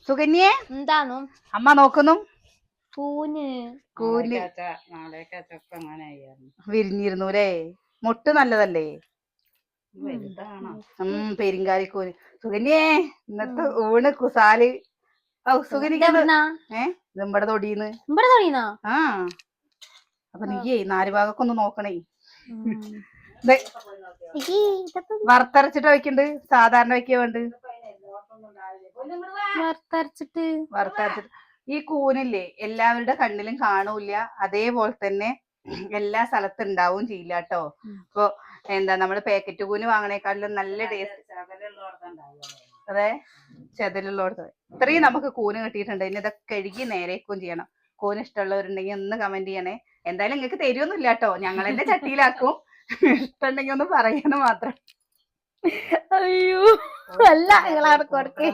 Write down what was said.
സുകന്യേ എന്താണോ അമ്മ നോക്കുന്നു. കൂന് കൂന് വിരിഞ്ഞിരുന്നു അല്ലേ? മുട്ട് നല്ലതല്ലേ? പെരിങ്കാലിക്കൂന്. സുകന്യേ ഇന്നത്തെ ഊണ് കുസാല്. സുകന്യക്ക് നമ്മുടെ തൊടീന്ന്. ആ അപ്പൊ നീയേ നാലുഭാഗൊക്കെ ഒന്ന് നോക്കണേ. വറുത്തരച്ചിട്ട് വെക്കണ്ട്, സാധാരണ വെക്കുക വേണ്ട? വറുത്തരച്ചിട്ട് ഈ കൂനില്ലേ എല്ലാവരുടെ കണ്ണിലും കാണൂല, അതേപോലെ തന്നെ എല്ലാ സ്ഥലത്തും ഉണ്ടാവും ചെയ്യില്ല കേട്ടോ. ഇപ്പൊ എന്താ നമ്മള് പാക്കറ്റ് കൂന് വാങ്ങണേക്കാളും നല്ല ടേസ്റ്റ്. അതെ, ചെതലുള്ളോടത്ത് ഇത്രയും നമുക്ക് കൂന് കിട്ടിയിട്ടുണ്ട്. ഇനി ഇതൊക്കെ കഴുകി നേരേക്കും ചെയ്യണം. കൂന് ഇഷ്ടമുള്ളവരുണ്ടെങ്കിൽ ഒന്ന് കമന്റ് ചെയ്യണേ. എന്തായാലും നിങ്ങൾക്ക് തരുമൊന്നുമില്ല കേട്ടോ, ഞങ്ങൾ തന്നെ ചട്ടിയിലാക്കും. ഇഷ്ടമുണ്ടെങ്കിൽ ഒന്ന് പറയാന്ന് മാത്രം. അയ്യോ അല്ല, നിങ്ങളവിടെ കൊടുക്കേ.